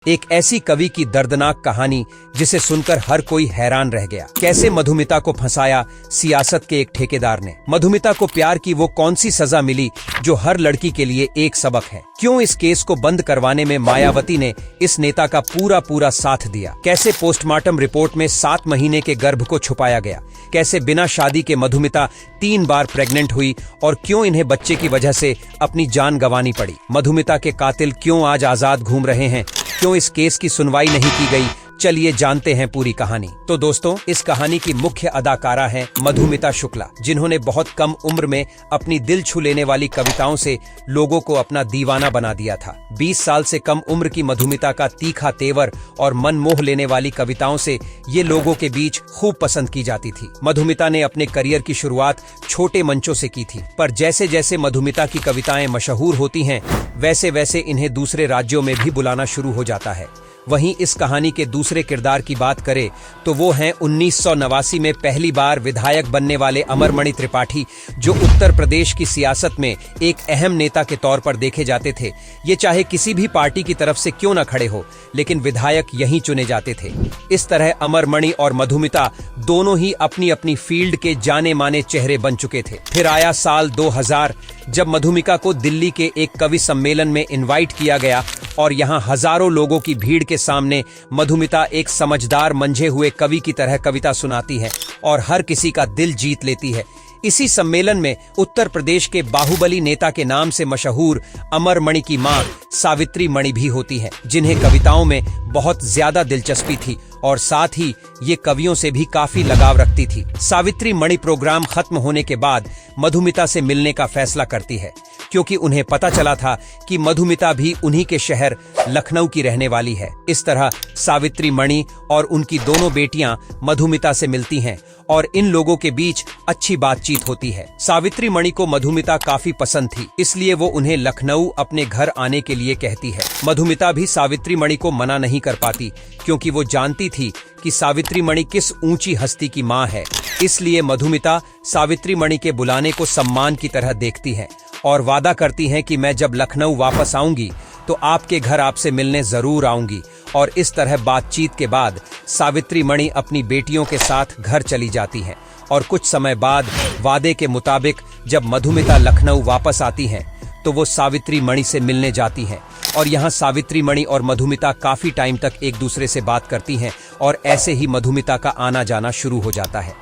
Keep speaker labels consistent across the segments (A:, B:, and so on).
A: एक ऐसी कवि की दर्दनाक कहानी जिसे सुनकर हर कोई हैरान रह गया। कैसे मधुमिता को फंसाया सियासत के एक ठेकेदार ने। मधुमिता को प्यार की वो कौन सी सजा मिली जो हर लड़की के लिए एक सबक है। क्यों इस केस को बंद करवाने में मायावती ने इस नेता का पूरा साथ दिया। कैसे पोस्टमार्टम रिपोर्ट में 7 महीने के गर्भ को छुपाया गया। कैसे बिना शादी के मधुमिता 3 बार प्रेग्नेंट हुई और क्यों इन्हें बच्चे की वजह से अपनी जान गंवानी पड़ी। मधुमिता के कातिल क्यों आज आजाद घूम रहे हैं, क्यों इस केस की सुनवाई नहीं की गई। चलिए जानते हैं पूरी कहानी। तो दोस्तों, इस कहानी की मुख्य अदाकारा हैं मधुमिता शुक्ला, जिन्होंने बहुत कम उम्र में अपनी दिल छू लेने वाली कविताओं से लोगों को अपना दीवाना बना दिया था। 20 साल से कम उम्र की मधुमिता का तीखा तेवर और मन मोह लेने वाली कविताओं से ये लोगों के बीच खूब पसंद की जाती थी। मधुमिता ने अपने करियर की शुरुआत छोटे मंचों से की थी, पर जैसे जैसे मधुमिता की कविताएं मशहूर होती हैं, वैसे वैसे इन्हें दूसरे राज्यों में भी बुलाना शुरू हो जाता है। वहीं इस कहानी के दूसरे किरदार की बात करें तो वो हैं 1989 में पहली बार विधायक बनने वाले अमरमणि त्रिपाठी, जो उत्तर प्रदेश की सियासत में एक अहम नेता के तौर पर देखे जाते थे। ये चाहे किसी भी पार्टी की तरफ से क्यों न खड़े हो, लेकिन विधायक यहीं चुने जाते थे। इस तरह अमरमणि और मधुमिता दोनों ही अपनी अपनी फील्ड के जाने माने चेहरे बन चुके थे। फिर आया साल 2000, जब मधुमिता को दिल्ली के एक कवि सम्मेलन में इनवाइट किया गया और यहाँ हजारों लोगों की भीड़ के सामने मधुमिता एक समझदार मंझे हुए कवि की तरह कविता सुनाती है और हर किसी का दिल जीत लेती है। इसी सम्मेलन में उत्तर प्रदेश के बाहुबली नेता के नाम से मशहूर अमरमणि की मां सावित्री मणि भी होती हैं, जिन्हें कविताओं में बहुत ज्यादा दिलचस्पी थी और साथ ही ये कवियों से भी काफी लगाव रखती थी। सावित्री मणि प्रोग्राम खत्म होने के बाद मधुमिता से मिलने का फैसला करती है, क्योंकि उन्हें पता चला था कि मधुमिता भी उन्हीं के शहर लखनऊ की रहने वाली है। इस तरह सावित्री मणि और उनकी दोनों बेटियां मधुमिता से मिलती हैं और इन लोगों के बीच अच्छी बातचीत होती है। सावित्री मणि को मधुमिता काफी पसंद थी, इसलिए वो उन्हें लखनऊ अपने घर आने के लिए कहती है। मधुमिता भी सावित्री मणि को मना नहीं कर पाती, क्योंकि वो जानती थी कि सावित्री मणि किस ऊंची हस्ती की मां है। इसलिए मधुमिता सावित्री मणि के बुलाने को सम्मान की तरह देखती है और वादा करती हैं कि मैं जब लखनऊ वापस आऊंगी तो आपके घर आपसे मिलने जरूर आऊंगी। और इस तरह बातचीत के बाद सावित्री मणि अपनी बेटियों के साथ घर चली जाती हैं और कुछ समय बाद वादे के मुताबिक जब मधुमिता लखनऊ वापस आती हैं तो वो सावित्री मणि से मिलने जाती हैं और यहाँ सावित्री मणि और मधुमिता काफी टाइम तक एक दूसरे से बात करती हैं और ऐसे ही मधुमिता का आना जाना शुरू हो जाता है।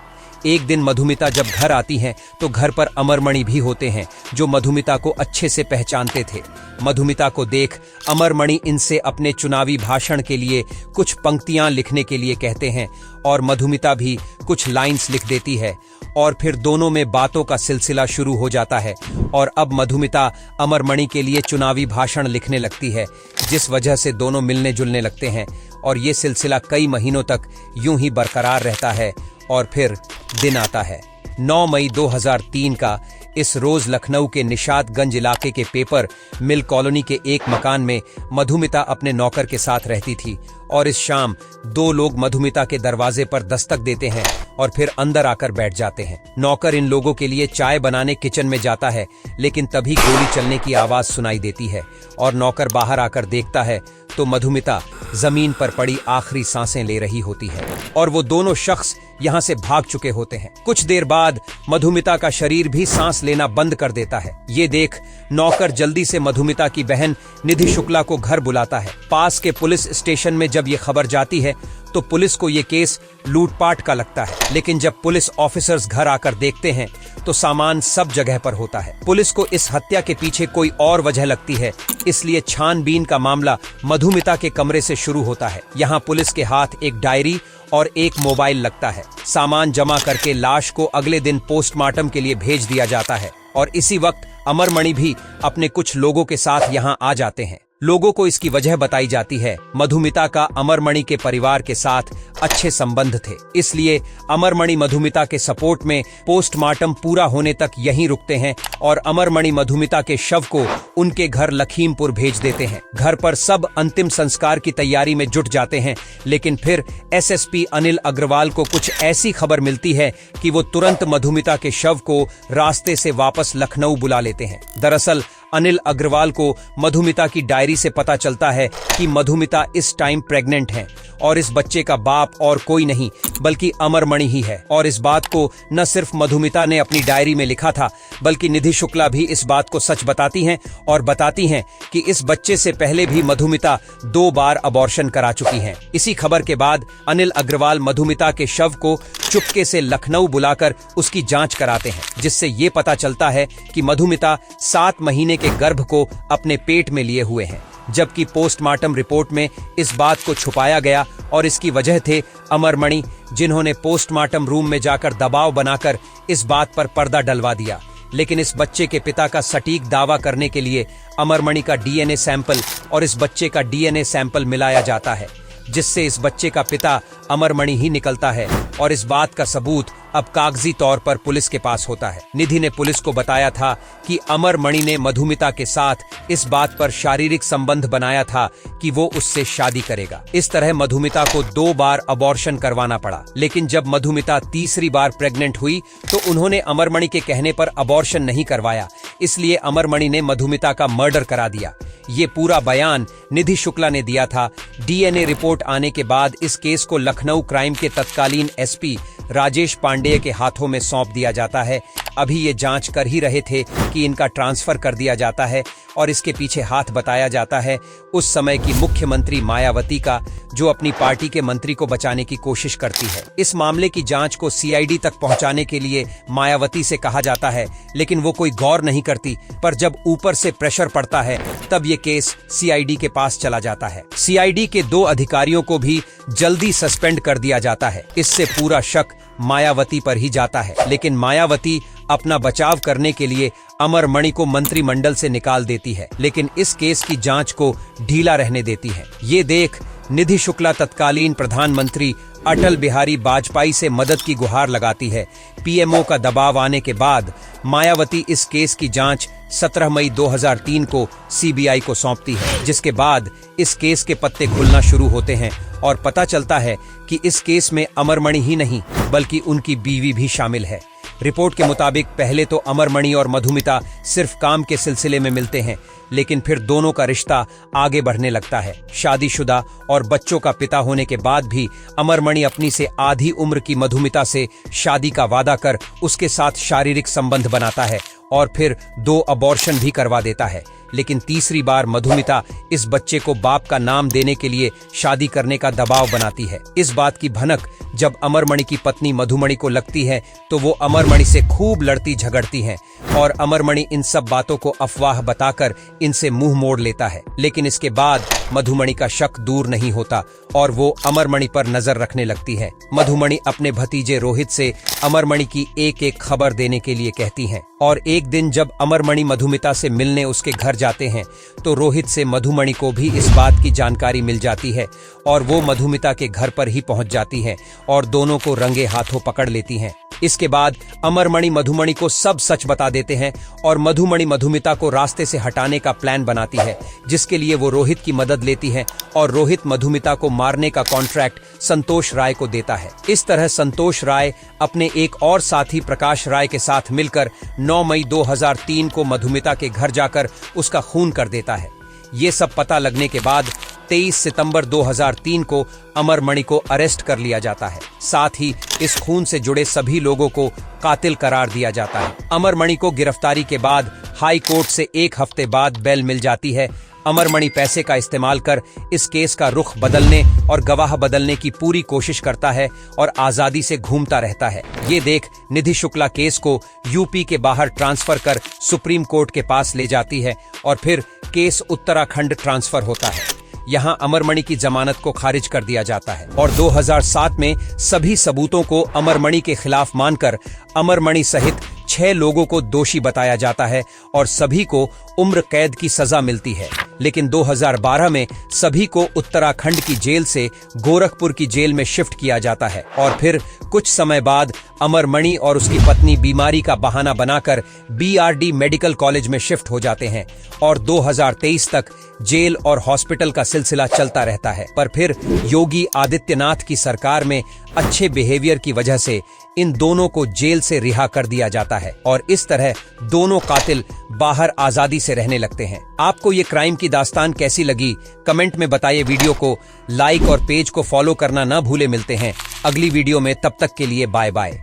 A: एक दिन मधुमिता जब घर आती हैं तो घर पर अमरमणि भी होते हैं, जो मधुमिता को अच्छे से पहचानते थे। मधुमिता को देख अमरमणि इनसे अपने चुनावी भाषण के लिए कुछ पंक्तियां लिखने के लिए कहते हैं और मधुमिता भी कुछ लाइंस लिख देती है और फिर दोनों में बातों का सिलसिला शुरू हो जाता है और अब मधुमिता अमरमणि के लिए चुनावी भाषण लिखने लगती है, जिस वजह से दोनों मिलने जुलने लगते हैं और ये सिलसिला कई महीनों तक यूं ही बरकरार रहता है। और फिर दिन आता है 9 मई 2003 का। इस रोज लखनऊ के निशातगंज इलाके के पेपर मिल कॉलोनी के एक मकान में मधुमिता अपने नौकर के साथ रहती थी और इस शाम 2 लोग मधुमिता के दरवाजे पर दस्तक देते हैं और फिर अंदर आकर बैठ जाते हैं। नौकर इन लोगों के लिए चाय बनाने किचन में जाता है, लेकिन तभी गोली चलने की आवाज सुनाई देती है और नौकर बाहर आकर देखता है तो मधुमिता जमीन पर पड़ी आखिरी सांसें ले रही होती है और वो दोनों शख्स यहाँ से भाग चुके होते हैं। कुछ देर बाद मधुमिता का शरीर भी सांस लेना बंद कर देता है। ये देख नौकर जल्दी से मधुमिता की बहन निधि शुक्ला को घर बुलाता है। पास के पुलिस स्टेशन में जब ये खबर जाती है तो पुलिस को ये केस लूटपाट का लगता है, लेकिन जब पुलिस ऑफिसर्स घर आकर देखते हैं तो सामान सब जगह पर होता है। पुलिस को इस हत्या के पीछे कोई और वजह लगती है, इसलिए छानबीन का मामला मधुमिता के कमरे से शुरू होता है। यहाँ पुलिस के हाथ एक डायरी और एक मोबाइल लगता है। सामान जमा करके लाश को अगले दिन पोस्टमार्टम के लिए भेज दिया जाता है और इसी वक्त अमरमणि भी अपने कुछ लोगों के साथ यहाँ आ जाते हैं। लोगों को इसकी वजह बताई जाती है। मधुमिता का अमरमणि के परिवार के साथ अच्छे संबंध थे, इसलिए अमरमणि मधुमिता के सपोर्ट में पोस्टमार्टम पूरा होने तक यहीं रुकते हैं और अमरमणि मधुमिता के शव को उनके घर लखीमपुर भेज देते हैं। घर पर सब अंतिम संस्कार की तैयारी में जुट जाते हैं, लेकिन फिर एसएसपी अनिल अग्रवाल को कुछ ऐसी खबर मिलती है कि वो तुरंत मधुमिता के शव को रास्ते से वापस लखनऊ बुला लेते हैं। दरअसल अनिल अग्रवाल को मधुमिता की डायरी से पता चलता है कि मधुमिता इस टाइम प्रेग्नेंट है और इस बच्चे का बाप और कोई नहीं बल्कि अमरमणि ही है। और इस बात को न सिर्फ मधुमिता ने अपनी डायरी में लिखा था बल्कि निधि शुक्ला भी इस बात को सच बताती हैं और बताती हैं कि इस बच्चे से पहले भी मधुमिता 2 बार अबॉर्शन करा चुकी हैं। इसी खबर के बाद अनिल अग्रवाल मधुमिता के शव को चुपके से लखनऊ बुलाकर उसकी जांच कराते हैं, जिससे ये पता चलता है कि मधुमिता 7 महीने के गर्भ को अपने पेट में लिए हुए हैं, जबकि पोस्टमार्टम रिपोर्ट में इस बात को छुपाया गया और इसकी वजह थे अमरमणि, जिन्होंने पोस्टमार्टम रूम में जाकर दबाव बनाकर इस बात पर पर्दा डलवा दिया। लेकिन इस बच्चे के पिता का सटीक दावा करने के लिए अमरमणि का डीएनए सैंपल और इस बच्चे का डीएनए सैंपल मिलाया जाता है, जिससे इस बच्चे का पिता अमरमणि ही निकलता है और इस बात का सबूत अब कागजी तौर पर पुलिस के पास होता है। निधि ने पुलिस को बताया था कि अमरमणि ने मधुमिता के साथ इस बात पर शारीरिक संबंध बनाया था कि वो उससे शादी करेगा। इस तरह मधुमिता को 2 बार अबॉर्शन करवाना पड़ा। लेकिन जब मधुमिता तीसरी बार प्रेग्नेंट हुई तो उन्होंने अमरमणि के कहने पर अबॉर्शन नहीं करवाया, इसलिए अमरमणि ने मधुमिता का मर्डर करा दिया। ये पूरा बयान निधि शुक्ला ने दिया था। डीएनए रिपोर्ट आने के बाद इस केस को लखनऊ क्राइम के तत्कालीन एसपी राजेश पांडेय के हाथों में सौंप दिया जाता है। अभी ये जांच कर ही रहे थे कि इनका ट्रांसफर कर दिया जाता है और इसके पीछे हाथ बताया जाता है उस समय की मुख्यमंत्री मायावती का, जो अपनी पार्टी के मंत्री को बचाने की कोशिश करती है। इस मामले की जांच को सीआईडी तक पहुंचाने के लिए मायावती से कहा जाता है, लेकिन वो कोई गौर नहीं करती। पर जब ऊपर से प्रेशर पड़ता है तब ये केस सीआईडी के पास चला जाता है। सीआईडी के 2 अधिकारियों को भी जल्दी सस्पेंड कर दिया जाता है। इससे पूरा शक मायावती पर ही जाता है, लेकिन मायावती अपना बचाव करने के लिए अमरमणि को मंत्रिमंडल से निकाल देती है, लेकिन इस केस की जांच को ढीला रहने देती है। ये देख निधि शुक्ला तत्कालीन प्रधानमंत्री अटल बिहारी वाजपेयी से मदद की गुहार लगाती है। पीएमओ का दबाव आने के बाद मायावती इस केस की जांच 17 मई 2003 को सीबीआई को सौंपती है, जिसके बाद इस केस के पत्ते खुलना शुरू होते हैं और पता चलता है कि इस केस में अमरमणि ही नहीं बल्कि उनकी बीवी भी शामिल है। रिपोर्ट के मुताबिक पहले तो अमरमणि और मधुमिता सिर्फ काम के सिलसिले में मिलते हैं, लेकिन फिर दोनों का रिश्ता आगे बढ़ने लगता है। शादीशुदा और बच्चों का पिता होने के बाद भी अमरमणि अपनी से आधी उम्र की मधुमिता से शादी का वादा कर उसके साथ शारीरिक संबंध बनाता है और फिर 2 अबॉर्शन भी करवा देता है। लेकिन तीसरी बार मधुमिता इस बच्चे को बाप का नाम देने के लिए शादी करने का दबाव बनाती है। इस बात की भनक जब अमरमणि की पत्नी मधुमणि को लगती है तो वो अमरमणि से खूब लड़ती झगड़ती हैं और अमरमणि इन सब बातों को अफवाह बताकर इनसे मुंह मोड़ लेता है। लेकिन इसके बाद मधुमणि का शक दूर नहीं होता और वो अमरमणि पर नजर रखने लगती है। मधुमणि अपने भतीजे रोहित से अमरमणि की एक खबर देने के लिए कहती हैं और एक दिन जब अमरमणि मधुमिता से मिलने उसके घर जाते हैं तो रोहित से मधुमणि को भी इस बात की जानकारी मिल जाती है और वो मधुमिता के घर पर ही पहुंच जाती है और दोनों को रंगे हाथों पकड़ लेती हैं। इसके बाद अमरमणि मधुमणि को सब सच बता देते हैं और मधुमणि मधुमिता को रास्ते से हटाने का प्लान बनाती है, जिसके लिए वो रोहित की मदद लेती है और रोहित मधुमिता को मारने का कॉन्ट्रैक्ट संतोष राय को देता है। इस तरह संतोष राय अपने एक और साथी प्रकाश राय के साथ मिलकर 9 मई 2003 को मधुमिता के घर जाकर उसका खून कर देता है। ये सब पता लगने के बाद 23 सितंबर 2003 को अमरमणि को अरेस्ट कर लिया जाता है। साथ ही इस खून से जुड़े सभी लोगों को कातिल करार दिया जाता है। अमरमणि को गिरफ्तारी के बाद हाई कोर्ट से 1 हफ्ते बाद बेल मिल जाती है। अमरमणि पैसे का इस्तेमाल कर इस केस का रुख बदलने और गवाह बदलने की पूरी कोशिश करता है और आजादी से घूमता रहता है। ये देख निधि शुक्ला केस को यूपी के बाहर ट्रांसफर कर सुप्रीम कोर्ट के पास ले जाती है और फिर केस उत्तराखंड ट्रांसफर होता है। यहाँ अमरमणि की जमानत को खारिज कर दिया जाता है और 2007 में सभी सबूतों को अमरमणि के खिलाफ मानकर अमरमणि सहित 6 लोगों को दोषी बताया जाता है और सभी को उम्र कैद की सजा मिलती है। लेकिन 2012 में सभी को उत्तराखंड की जेल से गोरखपुर की जेल में शिफ्ट किया जाता है और फिर कुछ समय बाद अमरमणि और उसकी पत्नी बीमारी का बहाना बनाकर बीआरडी मेडिकल कॉलेज में शिफ्ट हो जाते हैं और 2023 तक जेल और हॉस्पिटल का सिलसिला चलता रहता है। पर फिर योगी आदित्यनाथ की सरकार में अच्छे बिहेवियर की वजह से इन दोनों को जेल से रिहा कर दिया जाता है और इस तरह दोनों कातिल बाहर आजादी से रहने लगते हैं। आपको ये क्राइम की दास्तान कैसी लगी कमेंट में बताइए। वीडियो को लाइक और पेज को फॉलो करना ना भूले। मिलते हैं अगली वीडियो में, तब तक के लिए बाय बाय।